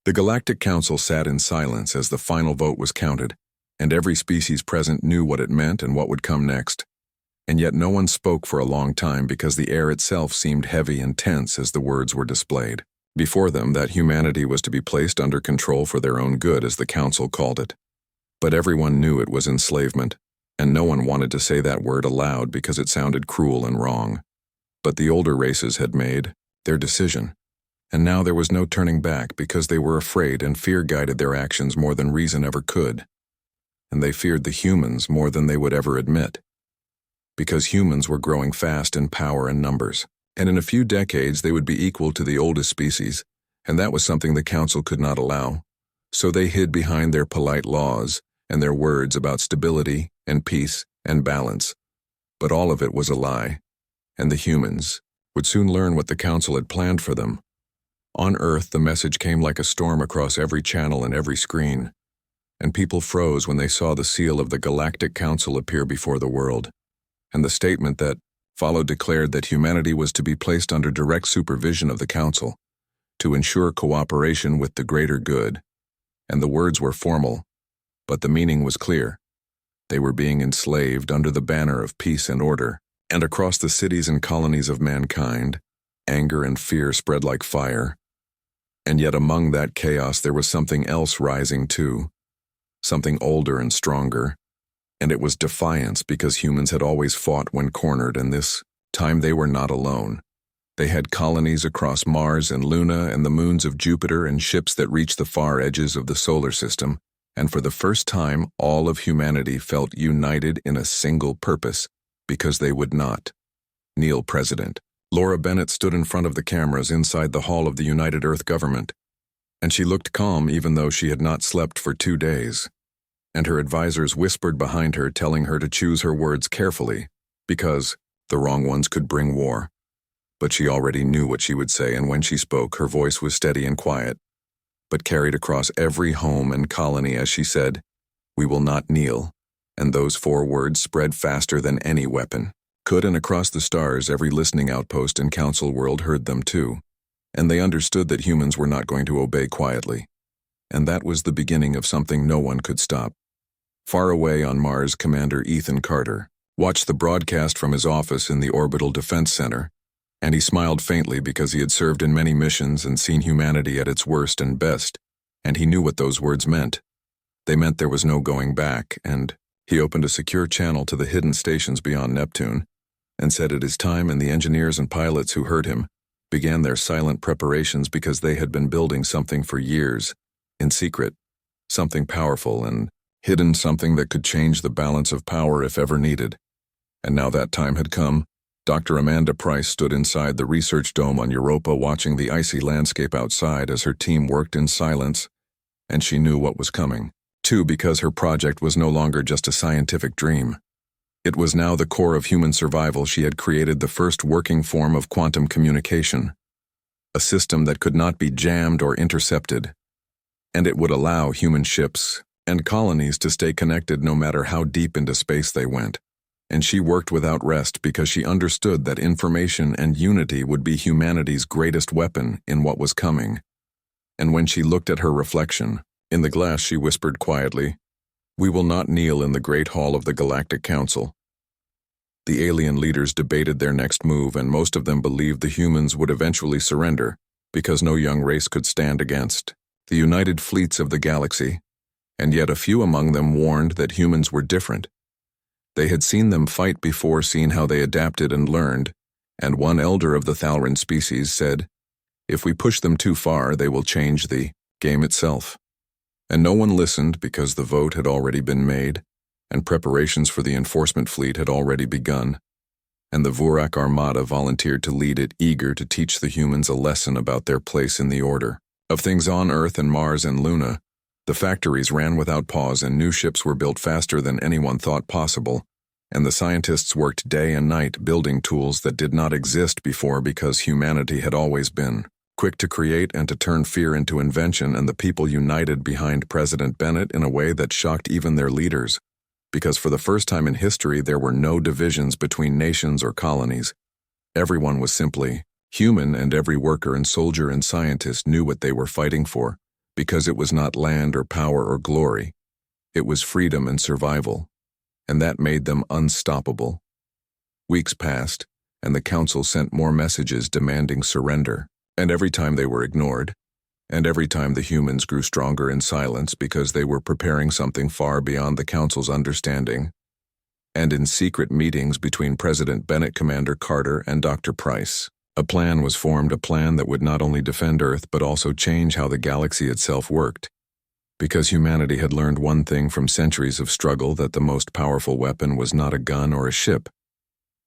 The Galactic Council sat in silence as the final vote was counted, and every species present knew what it meant and what would come next. And yet no one spoke for a long time because the air itself seemed heavy and tense as the words were displayed. Before them, that humanity was to be placed under control for their own good, as the Council called it. But everyone knew it was enslavement, and no one wanted to say that word aloud because it sounded cruel and wrong. But the older races had made their decision, and now there was no turning back because they were afraid, and fear guided their actions more than reason ever could. And they feared the humans more than they would ever admit, because humans were growing fast in power and numbers, and in a few decades they would be equal to the oldest species, and that was something the Council could not allow. So they hid behind their polite laws and their words about stability and peace and balance. But all of it was a lie, and the humans would soon learn what the Council had planned for them. On Earth, the message came like a storm across every channel and every screen, and people froze when they saw the seal of the Galactic Council appear before the world, and the statement that followed declared that humanity was to be placed under direct supervision of the Council to ensure cooperation with the greater good. And the words were formal, but the meaning was clear. They were being enslaved under the banner of peace and order, and across the cities and colonies of mankind, anger and fear spread like fire. And yet among that chaos there was something else rising too, something older and stronger, and it was defiance, because humans had always fought when cornered, and this time they were not alone. They had colonies across Mars and Luna and the moons of Jupiter, and ships that reached the far edges of the solar system, and for the first time all of humanity felt united in a single purpose, because they would not kneel. President Laura Bennett stood in front of the cameras inside the hall of the United Earth Government, and she looked calm even though she had not slept for 2 days. And her advisors whispered behind her, telling her to choose her words carefully, because the wrong ones could bring war. But she already knew what she would say, and when she spoke, her voice was steady and quiet, but carried across every home and colony as she said, "We will not kneel," and those 4 words spread faster than any weapon could, and across the stars every listening outpost in Council world heard them too, and they understood that humans were not going to obey quietly. And that was the beginning of something no one could stop. Far away on Mars, Commander Ethan Carter watched the broadcast from his office in the Orbital Defense Center, and he smiled faintly because he had served in many missions and seen humanity at its worst and best, and he knew what those words meant. They meant there was no going back, and he opened a secure channel to the hidden stations beyond Neptune, and said it is time, and the engineers and pilots who heard him began their silent preparations, because they had been building something for years, in secret, something powerful and hidden, something that could change the balance of power if ever needed. And now that time had come. Dr. Amanda Price stood inside the research dome on Europa, watching the icy landscape outside as her team worked in silence, and she knew what was coming, too, because her project was no longer just a scientific dream. It was now the core of human survival. She had created the first working form of quantum communication, a system that could not be jammed or intercepted, and it would allow human ships and colonies to stay connected no matter how deep into space they went. And she worked without rest because she understood that information and unity would be humanity's greatest weapon in what was coming. And when she looked at her reflection in the glass, she whispered quietly, "We will not kneel in the Great Hall of the Galactic Council." The alien leaders debated their next move, and most of them believed the humans would eventually surrender, because no young race could stand against the united fleets of the galaxy. And yet a few among them warned that humans were different. They had seen them fight before, seen how they adapted and learned, and one elder of the Thalran species said, "If we push them too far, they will change the game itself." And no one listened because the vote had already been made, and preparations for the enforcement fleet had already begun, and the Vurak Armada volunteered to lead it, eager to teach the humans a lesson about their place in the order of things on Earth and Mars and Luna. The factories ran without pause, and new ships were built faster than anyone thought possible, and the scientists worked day and night building tools that did not exist before, because humanity had always been quick to create and to turn fear into invention. And the people united behind President Bennett in a way that shocked even their leaders, because for the first time in history there were no divisions between nations or colonies. Everyone was simply human, and every worker and soldier and scientist knew what they were fighting for, because it was not land or power or glory. It was freedom and survival, and that made them unstoppable. Weeks passed, and the council sent more messages demanding surrender, and every time they were ignored, and every time the humans grew stronger in silence because they were preparing something far beyond the council's understanding. And in secret meetings between President Bennett, Commander Carter, and Dr. Price, a plan was formed, a plan that would not only defend Earth but also change how the galaxy itself worked. Because humanity had learned one thing from centuries of struggle, that the most powerful weapon was not a gun or a ship.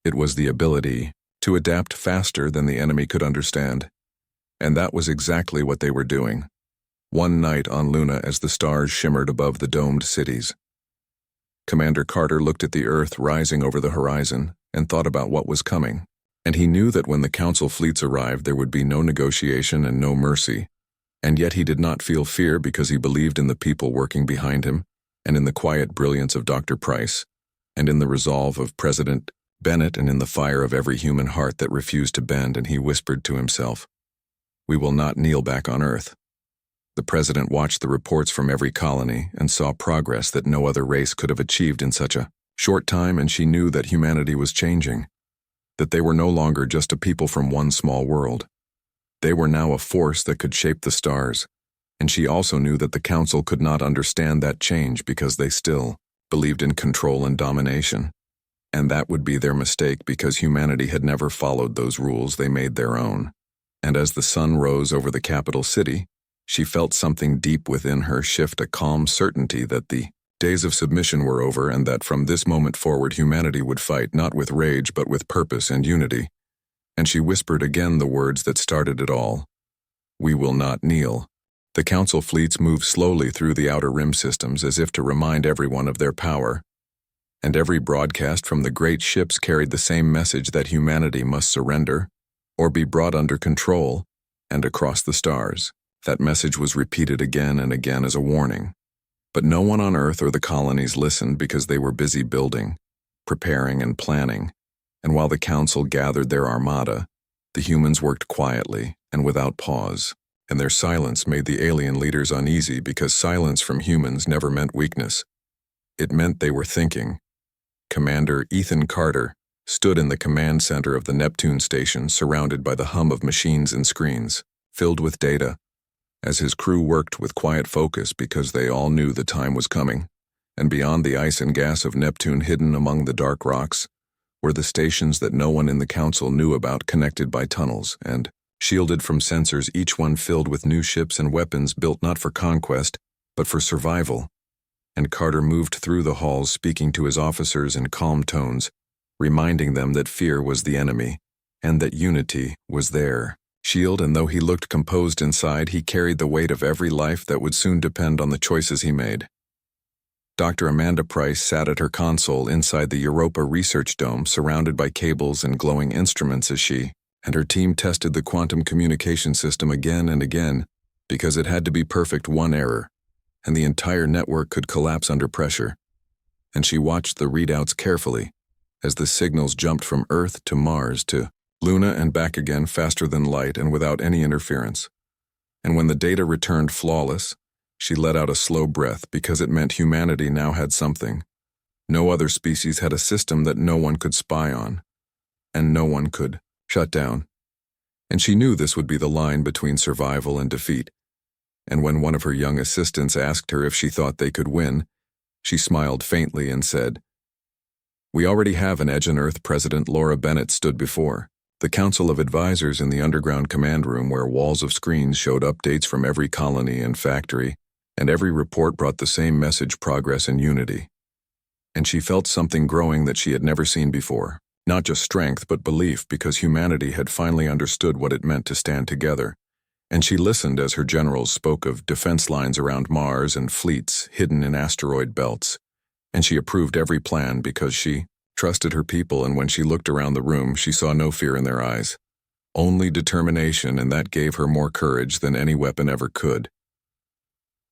It was the ability to adapt faster than the enemy could understand. And that was exactly what they were doing. One night on Luna, as the stars shimmered above the domed cities, Commander Carter looked at the Earth rising over the horizon and thought about what was coming. And he knew that when the council fleets arrived, there would be no negotiation and no mercy. And yet he did not feel fear because he believed in the people working behind him, and in the quiet brilliance of Dr. Price, and in the resolve of President Bennett, and in the fire of every human heart that refused to bend. And he whispered to himself, "We will not kneel back on Earth." The president watched the reports from every colony and saw progress that no other race could have achieved in such a short time, and she knew that humanity was changing, that they were no longer just a people from one small world. They were now a force that could shape the stars, and she also knew that the council could not understand that change because they still believed in control and domination. And that would be their mistake, because humanity had never followed those rules. They made their own. And as the sun rose over the capital city, she felt something deep within her shift, a calm certainty that the days of submission were over, and that from this moment forward humanity would fight, not with rage but with purpose and unity. And she whispered again the words that started it all. "We will not kneel." The council fleets moved slowly through the outer rim systems as if to remind everyone of their power. And every broadcast from the great ships carried the same message, that humanity must surrender or be brought under control. And across the stars, that message was repeated again and again as a warning. But no one on Earth or the colonies listened because they were busy building, preparing, and planning. And while the council gathered their armada, the humans worked quietly and without pause. And their silence made the alien leaders uneasy, because silence from humans never meant weakness. It meant they were thinking. Commander Ethan Carter stood in the command center of the Neptune station, surrounded by the hum of machines and screens, filled with data, as his crew worked with quiet focus because they all knew the time was coming. And beyond the ice and gas of Neptune, hidden among the dark rocks, were the stations that no one in the council knew about, connected by tunnels and shielded from sensors, each one filled with new ships and weapons built not for conquest, but for survival. And Carter moved through the halls, speaking to his officers in calm tones, reminding them that fear was the enemy, and that unity was their shield. And though he looked composed inside, he carried the weight of every life that would soon depend on the choices he made. Dr. Amanda Price sat at her console inside the Europa Research Dome, surrounded by cables and glowing instruments, as she and her team tested the quantum communication system again and again, because it had to be perfect. One error, and the entire network could collapse under pressure. And she watched the readouts carefully as the signals jumped from Earth to Mars to Luna and back again, faster than light and without any interference. And when the data returned flawless, she let out a slow breath, because it meant humanity now had something. No other species had a system that no one could spy on, and no one could shut down. And she knew this would be the line between survival and defeat. And when one of her young assistants asked her if she thought they could win, she smiled faintly and said, "We already have an edge on Earth." President Laura Bennett stood before the Council of Advisors in the underground command room, where walls of screens showed updates from every colony and factory, and every report brought the same message: progress and unity. And she felt something growing that she had never seen before. Not just strength, but belief, because humanity had finally understood what it meant to stand together. And she listened as her generals spoke of defense lines around Mars and fleets hidden in asteroid belts. And she approved every plan because she trusted her people, and when she looked around the room, she saw no fear in their eyes, only determination, and that gave her more courage than any weapon ever could.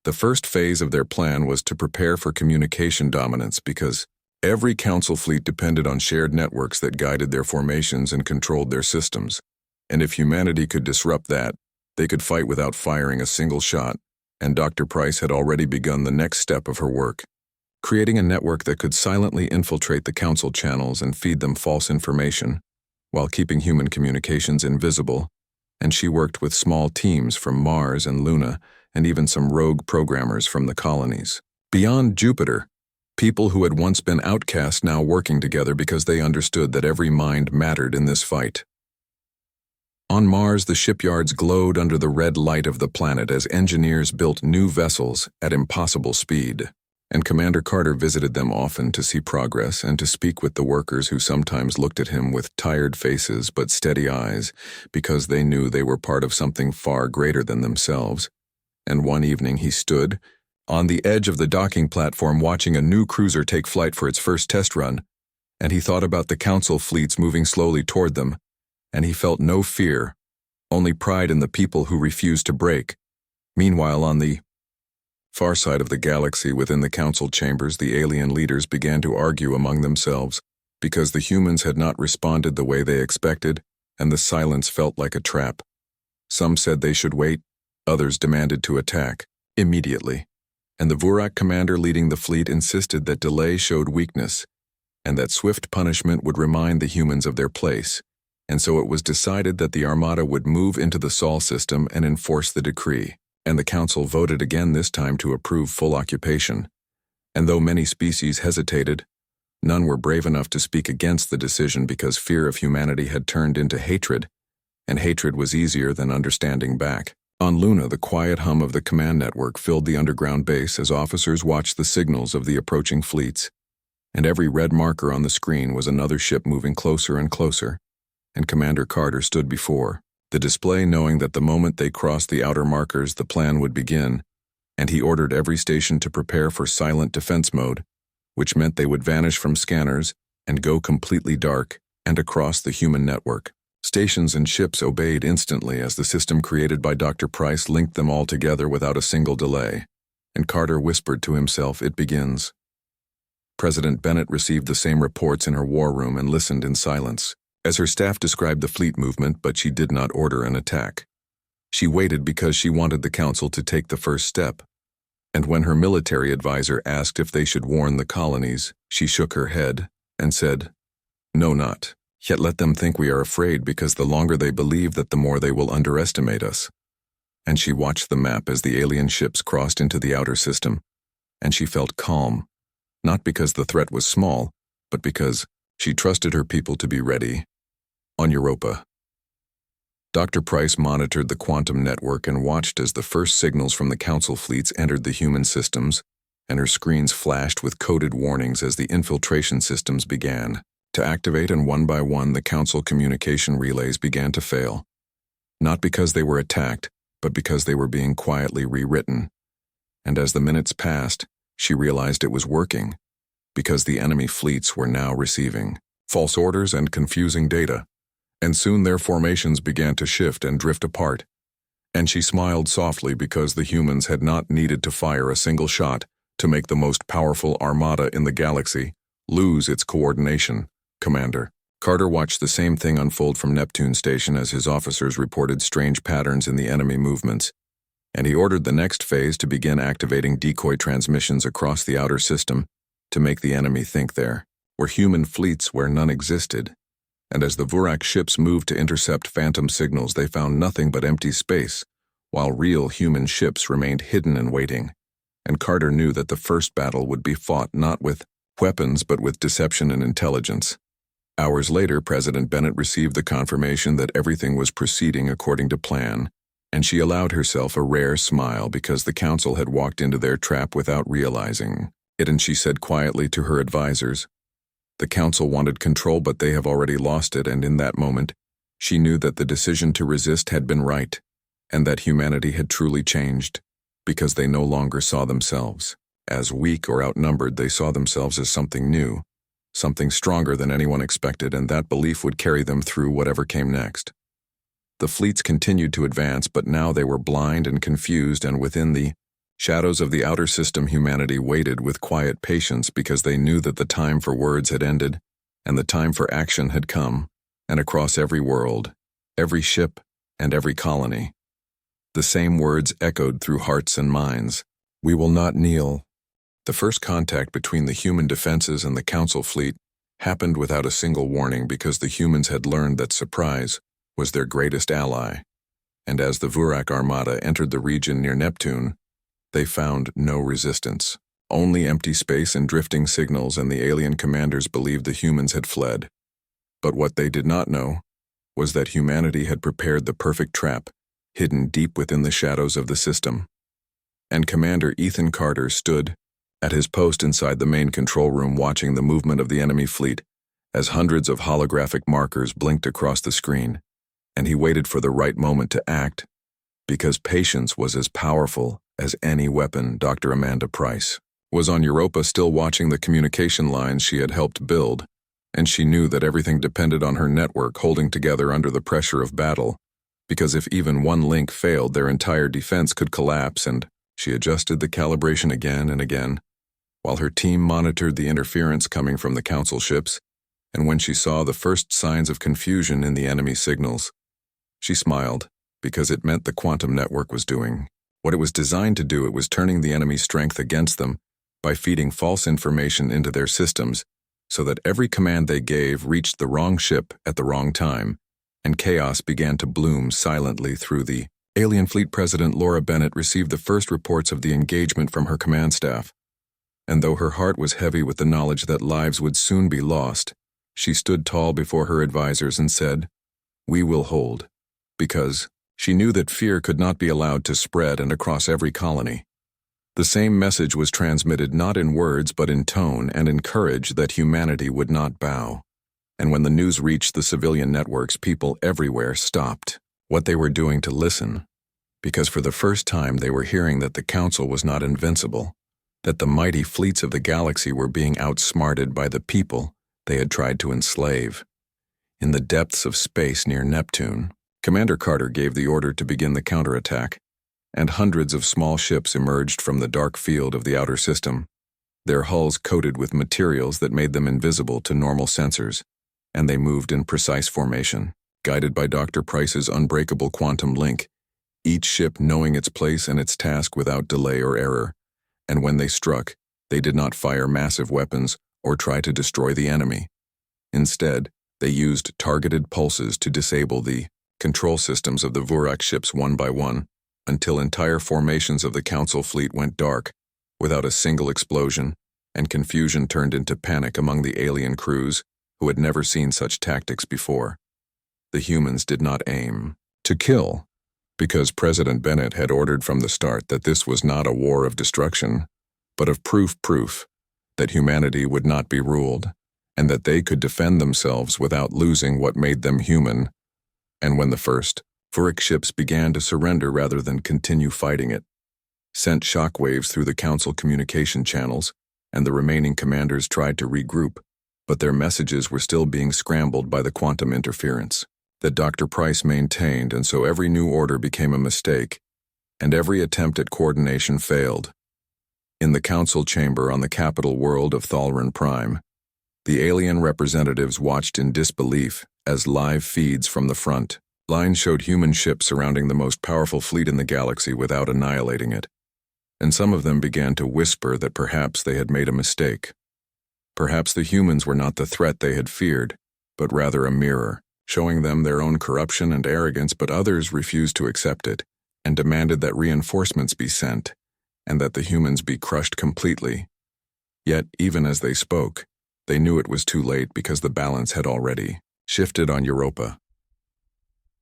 The first phase of their plan was to prepare for communication dominance, because every council fleet depended on shared networks that guided their formations and controlled their systems. And if humanity could disrupt that, they could fight without firing a single shot. and Dr. Price had already begun the next step of her work, creating a network that could silently infiltrate the council channels and feed them false information, while keeping human communications invisible, and she worked with small teams from Mars and Luna and even some rogue programmers from the colonies. Beyond Jupiter, people who had once been outcasts now working together because they understood that every mind mattered in this fight. On Mars, the shipyards glowed under the red light of the planet as engineers built new vessels at impossible speed, and Commander Carter visited them often to see progress and to speak with the workers who sometimes looked at him with tired faces but steady eyes because they knew they were part of something far greater than themselves. And one evening he stood on the edge of the docking platform watching a new cruiser take flight for its first test run, and he thought about the council fleets moving slowly toward them, and he felt no fear, only pride in the people who refused to break. Meanwhile, on the far side of the galaxy within the council chambers, the alien leaders began to argue among themselves because the humans had not responded the way they expected, and the silence felt like a trap. Some said they should wait, others demanded to attack immediately, and the Vurak commander leading the fleet insisted that delay showed weakness, and that swift punishment would remind the humans of their place. And so it was decided that the Armada would move into the Sol system and enforce the decree, and the Council voted again this time to approve full occupation. And though many species hesitated, none were brave enough to speak against the decision because fear of humanity had turned into hatred, and hatred was easier than understanding back. On Luna, the quiet hum of the command network filled the underground base as officers watched the signals of the approaching fleets, and every red marker on the screen was another ship moving closer and closer. And Commander Carter stood before the display knowing that the moment they crossed the outer markers the plan would begin, and he ordered every station to prepare for silent defense mode, which meant they would vanish from scanners and go completely dark and across the human network. Stations and ships obeyed instantly as the system created by Dr. Price linked them all together without a single delay, and Carter whispered to himself, "It begins." President Bennett received the same reports in her war room and listened in silence as her staff described the fleet movement, but she did not order an attack. She waited because she wanted the council to take the first step, and when her military advisor asked if they should warn the colonies, she shook her head and said, "No, not yet. Let them think we are afraid, because the longer they believe that, the more they will underestimate us." And she watched the map as the alien ships crossed into the outer system, and she felt calm, not because the threat was small, but because she trusted her people to be ready. On Europa, Dr. Price monitored the quantum network and watched as the first signals from the council fleets entered the human systems, and her screens flashed with coded warnings as the infiltration systems began to activate, and one by one the council communication relays began to fail. Not because they were attacked, but because they were being quietly rewritten. And as the minutes passed, she realized it was working, because the enemy fleets were now receiving false orders and confusing data, and soon their formations began to shift and drift apart. And she smiled softly because the humans had not needed to fire a single shot to make the most powerful armada in the galaxy lose its coordination. Commander Carter watched the same thing unfold from Neptune Station as his officers reported strange patterns in the enemy movements, and he ordered the next phase to begin activating decoy transmissions across the outer system to make the enemy think there were human fleets where none existed. And as the Vurak ships moved to intercept phantom signals, they found nothing but empty space, while real human ships remained hidden and waiting. And Carter knew that the first battle would be fought not with weapons but with deception and intelligence. Hours later, President Bennett received the confirmation that everything was proceeding according to plan, and she allowed herself a rare smile because the council had walked into their trap without realizing it, and she said quietly to her advisors, "The council wanted control, but they have already lost it," and in that moment, she knew that the decision to resist had been right, and that humanity had truly changed, because they no longer saw themselves as weak or outnumbered. They saw themselves as something new, something stronger than anyone expected, and that belief would carry them through whatever came next. The fleets continued to advance, but now they were blind and confused, and within the shadows of the outer system, humanity waited with quiet patience because they knew that the time for words had ended and the time for action had come, and across every world, every ship, and every colony, The same words echoed through hearts and minds. "We will not kneel." The first contact between the human defenses and the Council fleet happened without a single warning because the humans had learned that surprise was their greatest ally. And as the Vurak armada entered the region near Neptune, they found no resistance. Only empty space and drifting signals, and the alien commanders believed the humans had fled. But what they did not know was that humanity had prepared the perfect trap, hidden deep within the shadows of the system. And Commander Ethan Carter stood at his post inside the main control room watching the movement of the enemy fleet as hundreds of holographic markers blinked across the screen, and he waited for the right moment to act, because patience was as powerful as any weapon. Dr. Amanda Price was on Europa, still watching the communication lines she had helped build, and she knew that everything depended on her network holding together under the pressure of battle, because if even one link failed, their entire defense could collapse. And she adjusted the calibration again and again, while her team monitored the interference coming from the Council ships. And when she saw the first signs of confusion in the enemy signals, she smiled, because it meant the quantum network was doing what it was designed to do. It was turning the enemy's strength against them by feeding false information into their systems, so that every command they gave reached the wrong ship at the wrong time, and chaos began to bloom silently through the alien fleet. President Laura Bennett received the first reports of the engagement from her command staff, and though her heart was heavy with the knowledge that lives would soon be lost, she stood tall before her advisors and said, "We will hold," because she knew that fear could not be allowed to spread and across every colony. The same message was transmitted not in words but in tone and in courage, that humanity would not bow. And when the news reached the civilian networks, people everywhere stopped what they were doing to listen, because for the first time they were hearing that the Council was not invincible, that the mighty fleets of the galaxy were being outsmarted by the people they had tried to enslave. In the depths of space near Neptune, Commander Carter gave the order to begin the counterattack, and hundreds of small ships emerged from the dark field of the outer system, their hulls coated with materials that made them invisible to normal sensors, and they moved in precise formation, guided by Dr. Price's unbreakable quantum link, each ship knowing its place and its task without delay or error. And when they struck, they did not fire massive weapons or try to destroy the enemy. Instead, they used targeted pulses to disable the control systems of the Vurak ships one by one, until entire formations of the Council fleet went dark, without a single explosion, and confusion turned into panic among the alien crews, who had never seen such tactics before. The humans did not aim to kill, because President Bennett had ordered from the start that this was not a war of destruction, but of proof that humanity would not be ruled, and that they could defend themselves without losing what made them human. And when the first Vurak ships began to surrender rather than continue fighting, it sent shockwaves through the Council communication channels, and the remaining commanders tried to regroup, but their messages were still being scrambled by the quantum interference that Dr. Price maintained, and so every new order became a mistake, and every attempt at coordination failed. In the Council chamber on the capital world of Thalran Prime, the alien representatives watched in disbelief as live feeds from the front line showed human ships surrounding the most powerful fleet in the galaxy without annihilating it, and some of them began to whisper that perhaps they had made a mistake. Perhaps the humans were not the threat they had feared, but rather a mirror, showing them their own corruption and arrogance. But others refused to accept it, and demanded that reinforcements be sent, and that the humans be crushed completely. Yet, even as they spoke, they knew it was too late, because the balance had already shifted on Europa.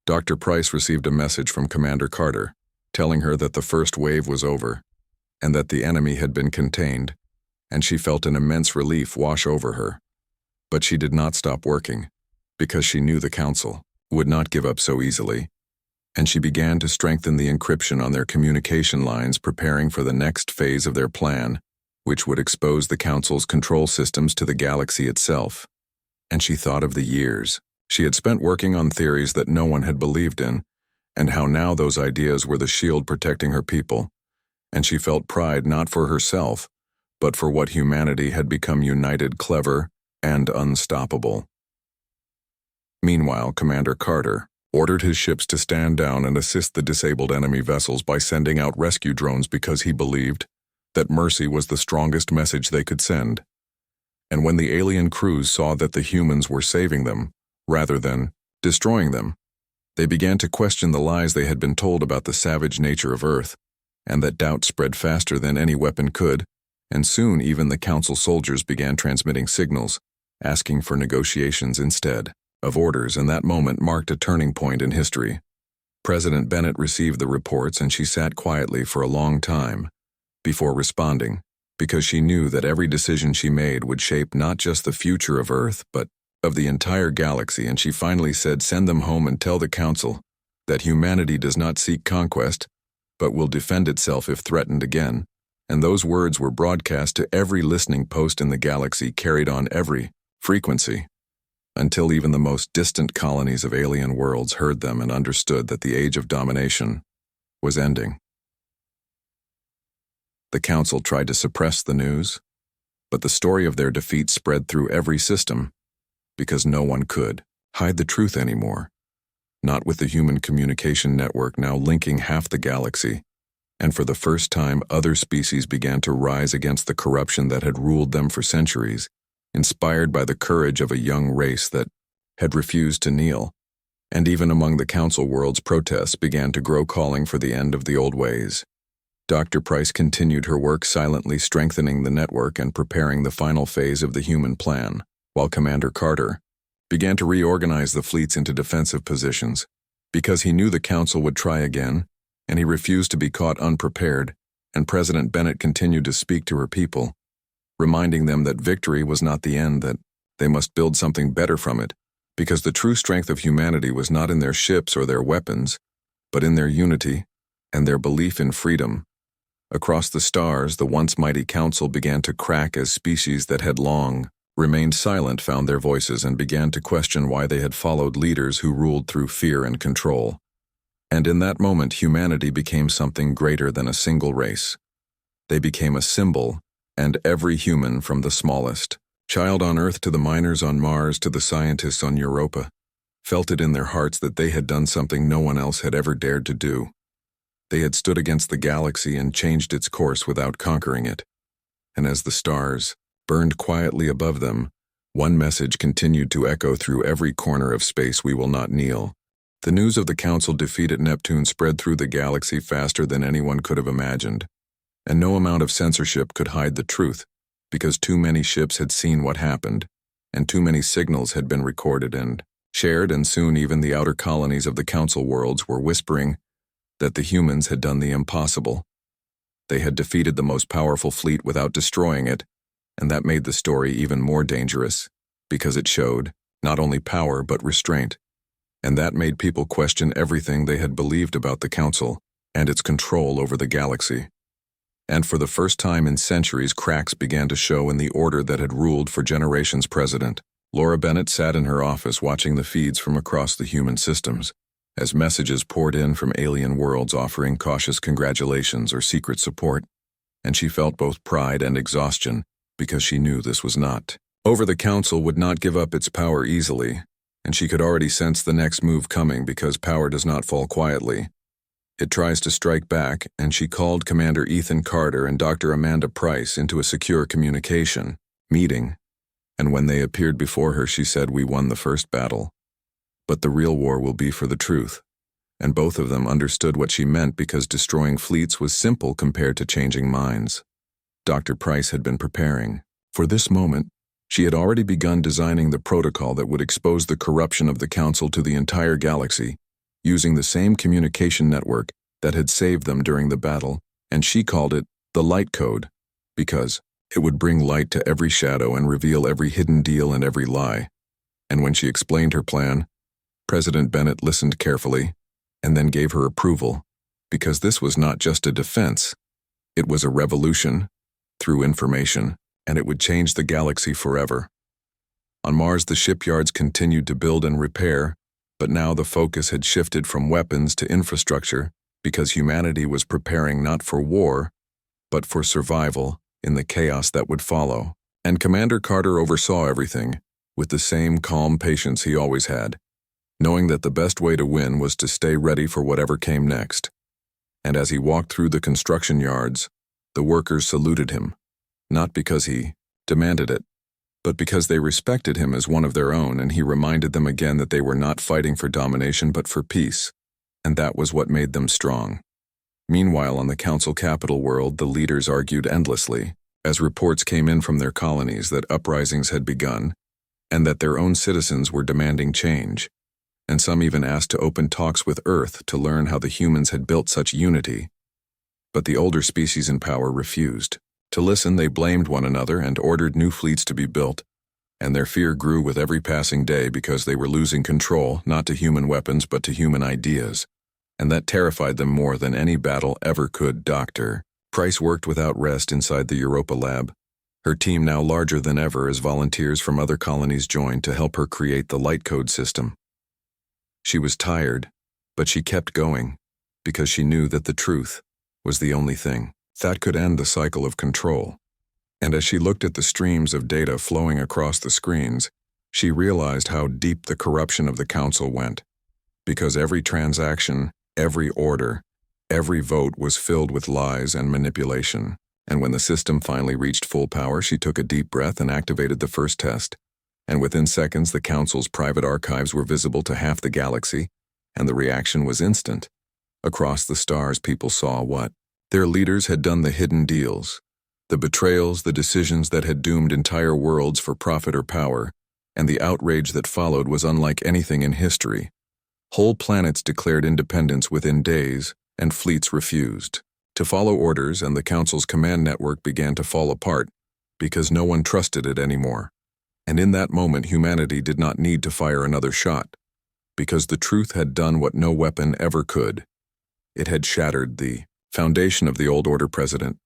Dr. Price received a message from Commander Carter, telling her that the first wave was over, and that the enemy had been contained, and she felt an immense relief wash over her. But she did not stop working, because she knew the Council would not give up so easily, and she began to strengthen the encryption on their communication lines, preparing for the next phase of their plan, which would expose the Council's control systems to the galaxy itself. And she thought of the years she had spent working on theories that no one had believed in, and how now those ideas were the shield protecting her people. And she felt pride not for herself, but for what humanity had become: united, clever, and unstoppable. Meanwhile, Commander Carter ordered his ships to stand down and assist the disabled enemy vessels by sending out rescue drones because he believed that mercy was the strongest message they could send. And when the alien crews saw that the humans were saving them, rather than destroying them, they began to question the lies they had been told about the savage nature of Earth, and that doubt spread faster than any weapon could, and soon even the Council soldiers began transmitting signals, asking for negotiations instead of orders, and that moment marked a turning point in history. President Bennett received the reports and she sat quietly for a long time before responding, because she knew that every decision she made would shape not just the future of Earth, but of the entire galaxy, and she finally said, "Send them home and tell the Council that humanity does not seek conquest, but will defend itself if threatened again." And those words were broadcast to every listening post in the galaxy, carried on every frequency, until even the most distant colonies of alien worlds heard them and understood that the age of domination was ending. The Council tried to suppress the news, but the story of their defeat spread through every system, because no one could hide the truth anymore, not with the human communication network now linking half the galaxy. And for the first time, other species began to rise against the corruption that had ruled them for centuries, inspired by the courage of a young race that had refused to kneel. And even among the Council worlds, protests began to grow, calling for the end of the old ways. Dr. Price continued her work, silently strengthening the network and preparing the final phase of the human plan, while Commander Carter began to reorganize the fleets into defensive positions, because he knew the Council would try again, and he refused to be caught unprepared. And President Bennett continued to speak to her people, reminding them that victory was not the end, that they must build something better from it, because the true strength of humanity was not in their ships or their weapons, but in their unity and their belief in freedom. Across the stars, the once mighty Council began to crack as species that had long remained silent found their voices and began to question why they had followed leaders who ruled through fear and control. And in that moment, humanity became something greater than a single race. They became a symbol, and every human, from the smallest child on Earth to the miners on Mars to the scientists on Europa, felt it in their hearts that they had done something no one else had ever dared to do. They had stood against the galaxy and changed its course without conquering it. And as the stars burned quietly above them, one message continued to echo through every corner of space: we will not kneel. The news of the Council defeat at Neptune spread through the galaxy faster than anyone could have imagined, and no amount of censorship could hide the truth, because too many ships had seen what happened, and too many signals had been recorded and shared, and soon even the outer colonies of the Council worlds were whispering that the humans had done the impossible. They had defeated the most powerful fleet without destroying it, and that made the story even more dangerous, because it showed not only power but restraint. And that made people question everything they had believed about the Council and its control over the galaxy. And for the first time in centuries, cracks began to show in the order that had ruled for generations. President Laura Bennett sat in her office watching the feeds from across the human systems, as messages poured in from alien worlds offering cautious congratulations or secret support, and she felt both pride and exhaustion, because she knew this was not over. The Council would not give up its power easily, and she could already sense the next move coming, because power does not fall quietly. It tries to strike back, and she called Commander Ethan Carter and Dr. Amanda Price into a secure communication meeting, and when they appeared before her, she said, "We won the first battle, but the real war will be for the truth." And both of them understood what she meant, because destroying fleets was simple compared to changing minds. Dr. Price had been preparing for this moment. She had already begun designing the protocol that would expose the corruption of the Council to the entire galaxy, using the same communication network that had saved them during the battle, and she called it the Light Code, because it would bring light to every shadow and reveal every hidden deal and every lie. And when she explained her plan, President Bennett listened carefully and then gave her approval, because this was not just a defense, it was a revolution through information, and it would change the galaxy forever. On Mars, the shipyards continued to build and repair, but now the focus had shifted from weapons to infrastructure, because humanity was preparing not for war, but for survival in the chaos that would follow. And Commander Carter oversaw everything with the same calm patience he always had. knowing that the best way to win was to stay ready for whatever came next. And as he walked through the construction yards, the workers saluted him, not because he demanded it, but because they respected him as one of their own, and he reminded them again that they were not fighting for domination but for peace, and that was what made them strong. Meanwhile, on the council capital world, the leaders argued endlessly, as reports came in from their colonies that uprisings had begun, and that their own citizens were demanding change, and some even asked to open talks with Earth to learn how the humans had built such unity. But the older species in power refused. To listen, they blamed one another and ordered new fleets to be built, and their fear grew with every passing day because they were losing control, not to human weapons but to human ideas, and that terrified them more than any battle ever could. Dr. Price worked without rest inside the Europa lab, her team now larger than ever as volunteers from other colonies joined to help her create the light code system. She was tired, but she kept going, because she knew that the truth was the only thing that could end the cycle of control. And as she looked at the streams of data flowing across the screens, she realized how deep the corruption of the council went, because every transaction, every order, every vote was filled with lies and manipulation. And when the system finally reached full power, she took a deep breath and activated the first test. And within seconds, the council's private archives were visible to half the galaxy, and the reaction was instant. Across the stars, people saw what their leaders had done: the hidden deals, the betrayals, the decisions that had doomed entire worlds for profit or power, and the outrage that followed was unlike anything in history. Whole planets declared independence within days, and fleets refused to follow orders, and the Council's command network began to fall apart because no one trusted it anymore. And in that moment, humanity did not need to fire another shot, because the truth had done what no weapon ever could. It had shattered the foundation of the old order. President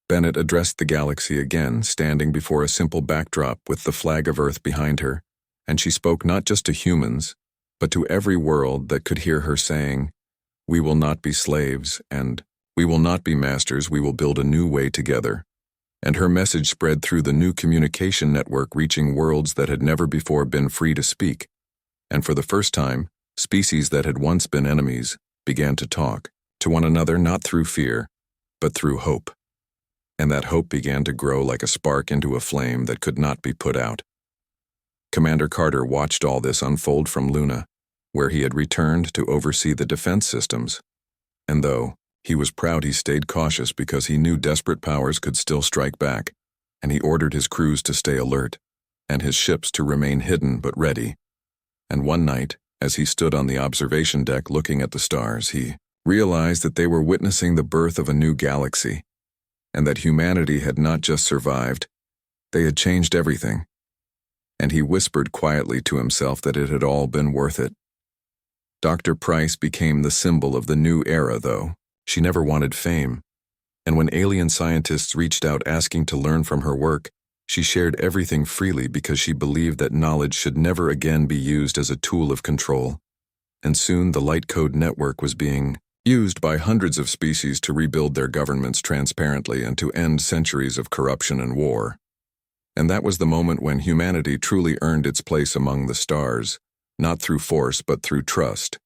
Bennett addressed the galaxy again, standing before a simple backdrop with the flag of Earth behind her, and she spoke not just to humans, but to every world that could hear her, saying, "We will not be slaves, and we will not be masters. We will build a new way together." And her message spread through the new communication network, reaching worlds that had never before been free to speak. And for the first time, species that had once been enemies began to talk to one another, not through fear, but through hope. And that hope began to grow like a spark into a flame that could not be put out. Commander Carter watched all this unfold from Luna, where he had returned to oversee the defense systems. And though he was proud, he stayed cautious because he knew desperate powers could still strike back, and he ordered his crews to stay alert, and his ships to remain hidden but ready. And one night, as he stood on the observation deck looking at the stars, he realized that they were witnessing the birth of a new galaxy, and that humanity had not just survived, they had changed everything. And he whispered quietly to himself that it had all been worth it. Dr. Price became the symbol of the new era, though. She never wanted fame, and when alien scientists reached out asking to learn from her work, she shared everything freely because she believed that knowledge should never again be used as a tool of control. And soon the Light Code network was being used by hundreds of species to rebuild their governments transparently and to end centuries of corruption and war. And that was the moment when humanity truly earned its place among the stars, not through force but through trust.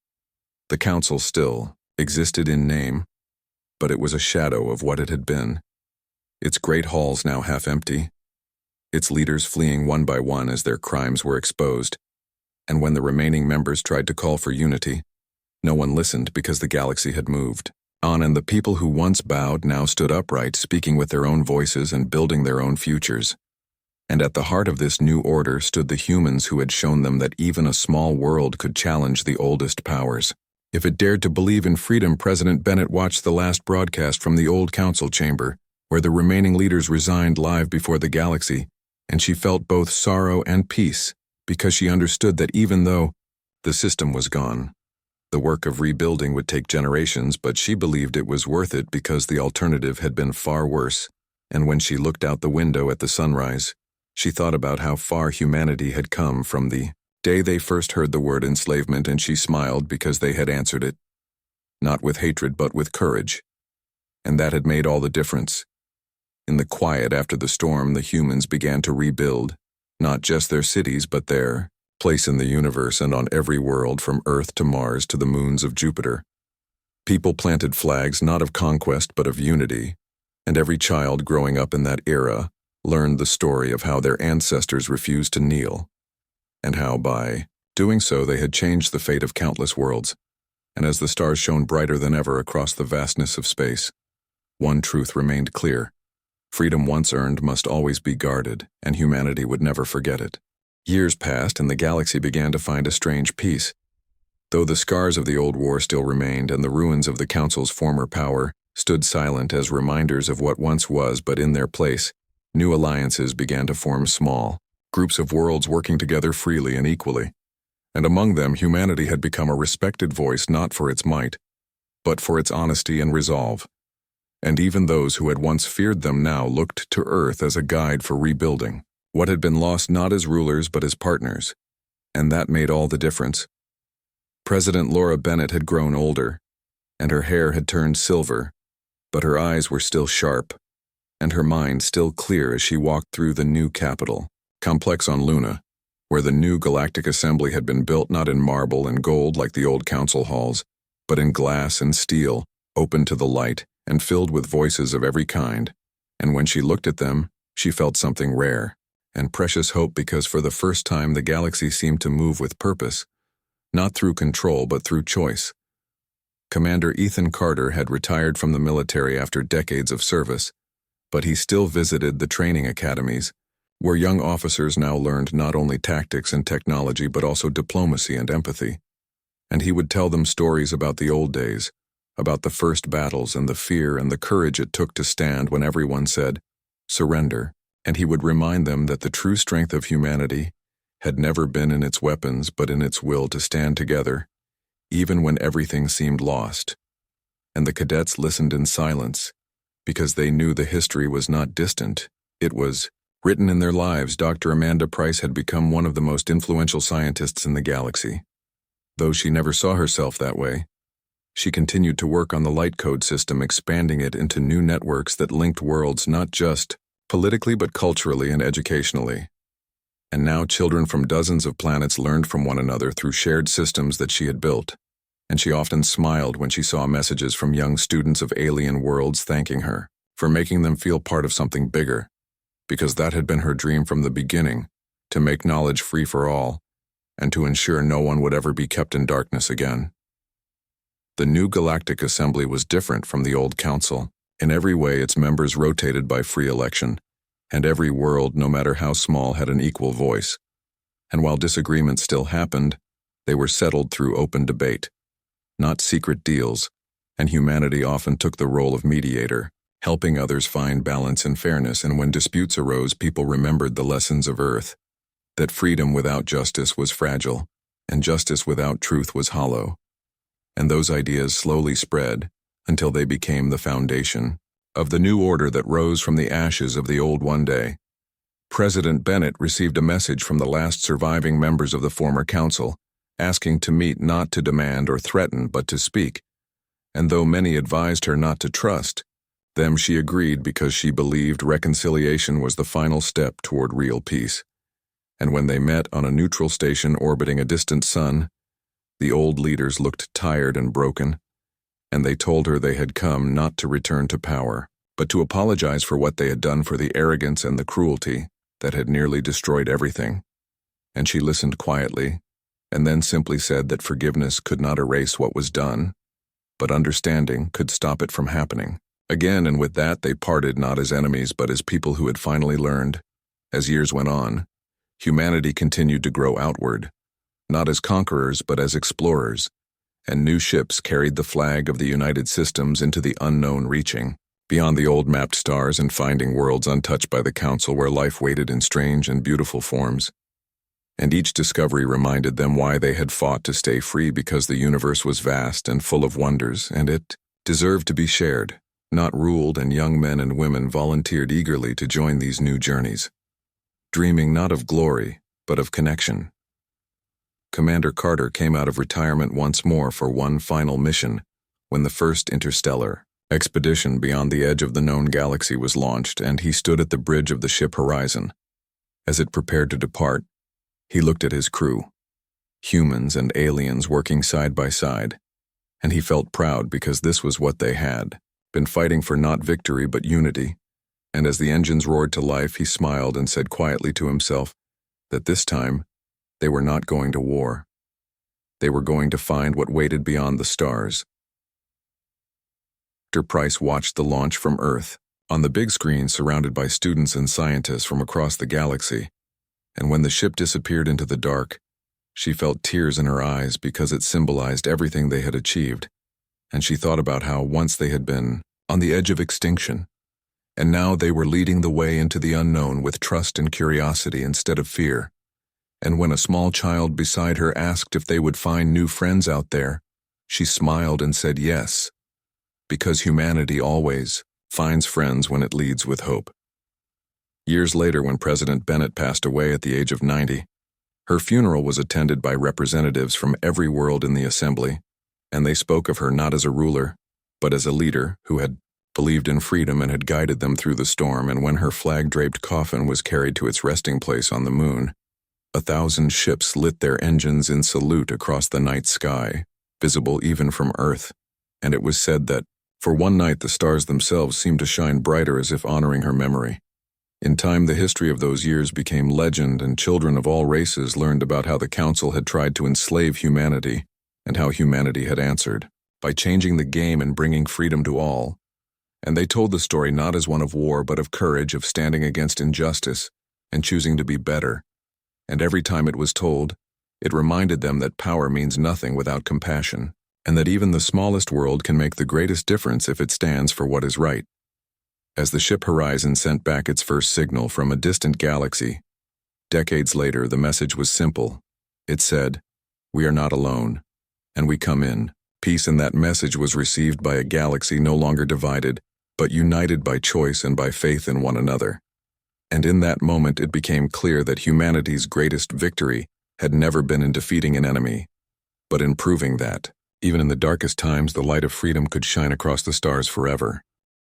The Council still existed in name, but it was a shadow of what it had been. Its great halls now half empty, its leaders fleeing one by one as their crimes were exposed, and when the remaining members tried to call for unity, no one listened because the galaxy had moved on, and the people who once bowed now stood upright, speaking with their own voices and building their own futures. And at the heart of this new order stood the humans who had shown them that even a small world could challenge the oldest powers. If it dared to believe in freedom, President Bennett watched the last broadcast from the old council chamber, where the remaining leaders resigned live before the galaxy, and she felt both sorrow and peace, because she understood that even though the system was gone, the work of rebuilding would take generations, but she believed it was worth it because the alternative had been far worse. And when she looked out the window at the sunrise, she thought about how far humanity had come from the day they first heard the word enslavement, and she smiled because they had answered it, not with hatred but with courage. And that had made all the difference. In the quiet after the storm, the humans began to rebuild, not just their cities but their place in the universe and on every world from Earth to Mars to the moons of Jupiter. People planted flags not of conquest but of unity, and every child growing up in that era learned the story of how their ancestors refused to kneel, and how by doing so they had changed the fate of countless worlds. And as the stars shone brighter than ever across the vastness of space, one truth remained clear. Freedom once earned must always be guarded, and humanity would never forget it. Years passed, and the galaxy began to find a strange peace. Though the scars of the old war still remained, and the ruins of the Council's former power stood silent as reminders of what once was, but in their place, new alliances began to form, small groups of worlds working together freely and equally. And among them, humanity had become a respected voice not for its might, but for its honesty and resolve. And even those who had once feared them now looked to Earth as a guide for rebuilding what had been lost not as rulers but as partners. And that made all the difference. President Laura Bennett had grown older, and her hair had turned silver, but her eyes were still sharp, and her mind still clear as she walked through the new capital, complex on Luna, where the new Galactic Assembly had been built not in marble and gold like the old council halls, but in glass and steel, open to the light and filled with voices of every kind. And when she looked at them, she felt something rare and precious hope, because for the first time the galaxy seemed to move with purpose, not through control but through choice. Commander Ethan Carter had retired from the military after decades of service, but he still visited the training academies, where young officers now learned not only tactics and technology but also diplomacy and empathy. And he would tell them stories about the old days, about the first battles and the fear and the courage it took to stand when everyone said, "Surrender." And he would remind them that the true strength of humanity had never been in its weapons but in its will to stand together, even when everything seemed lost. And the cadets listened in silence, because they knew the history was not distant. It was written in their lives. Dr. Amanda Price had become one of the most influential scientists in the galaxy. Though she never saw herself that way, she continued to work on the light code system, expanding it into new networks that linked worlds not just politically but culturally and educationally. And now children from dozens of planets learned from one another through shared systems that she had built. And she often smiled when she saw messages from young students of alien worlds thanking her for making them feel part of something bigger, because that had been her dream from the beginning, to make knowledge free for all, and to ensure no one would ever be kept in darkness again. The new Galactic Assembly was different from the old Council. In every way, its members rotated by free election, and every world, no matter how small, had an equal voice. And while disagreements still happened, they were settled through open debate, not secret deals, and humanity often took the role of mediator, helping others find balance and fairness. And when disputes arose, people remembered the lessons of Earth, that freedom without justice was fragile, and justice without truth was hollow. And those ideas slowly spread until they became the foundation of the new order that rose from the ashes of the old one day. President Bennett received a message from the last surviving members of the former council, asking to meet not to demand or threaten but to speak. And though many advised her not to trust them, she agreed because she believed reconciliation was the final step toward real peace. And when they met on a neutral station orbiting a distant sun, the old leaders looked tired and broken, and they told her they had come not to return to power, but to apologize for what they had done, for the arrogance and the cruelty that had nearly destroyed everything. And she listened quietly, and then simply said that forgiveness could not erase what was done, but understanding could stop it from happening again. And with that, they parted not as enemies but as people who had finally learned. As years went on, humanity continued to grow outward, not as conquerors but as explorers, and new ships carried the flag of the United Systems into the unknown, reaching beyond the old mapped stars and finding worlds untouched by the Council where life waited in strange and beautiful forms. And each discovery reminded them why they had fought to stay free, because the universe was vast and full of wonders, and it deserved to be shared, not ruled. And young men and women volunteered eagerly to join these new journeys, dreaming not of glory but of connection. Commander Carter came out of retirement once more for one final mission when the first interstellar expedition beyond the edge of the known galaxy was launched, and he stood at the bridge of the ship Horizon. As it prepared to depart, he looked at his crew. humans and aliens working side by side. And he felt proud because this was what they had been fighting for, not victory but unity. And as the engines roared to life, he smiled and said quietly to himself that this time they were not going to war. They were going to find what waited beyond the stars. Dr. Price watched the launch from Earth, on the big screen surrounded by students and scientists from across the galaxy, and when the ship disappeared into the dark, she felt tears in her eyes because it symbolized everything they had achieved, and she thought about how once they had been on the edge of extinction, and now they were leading the way into the unknown with trust and curiosity instead of fear. And when a small child beside her asked if they would find new friends out there, she smiled and said yes, because humanity always finds friends when it leads with hope. Years later, when President Bennett passed away at the age of 90, her funeral was attended by representatives from every world in the assembly, and they spoke of her not as a ruler, but as a leader who had believed in freedom and had guided them through the storm. And when her flag-draped coffin was carried to its resting place on the moon, 1,000 ships lit their engines in salute across the night sky, visible even from Earth, and it was said that, for one night, the stars themselves seemed to shine brighter as if honoring her memory. In time, the history of those years became legend, and children of all races learned about how the Council had tried to enslave humanity, and how humanity had answered, by changing the game and bringing freedom to all. And they told the story not as one of war, but of courage, of standing against injustice, and choosing to be better. And every time it was told, it reminded them that power means nothing without compassion, and that even the smallest world can make the greatest difference if it stands for what is right. As the ship Horizon sent back its first signal from a distant galaxy, decades later, the message was simple. It said, "We are not alone, and we come in." Peace in that message was received by a galaxy no longer divided, but united by choice and by faith in one another. And in that moment, it became clear that humanity's greatest victory had never been in defeating an enemy, but in proving that, even in the darkest times, the light of freedom could shine across the stars forever.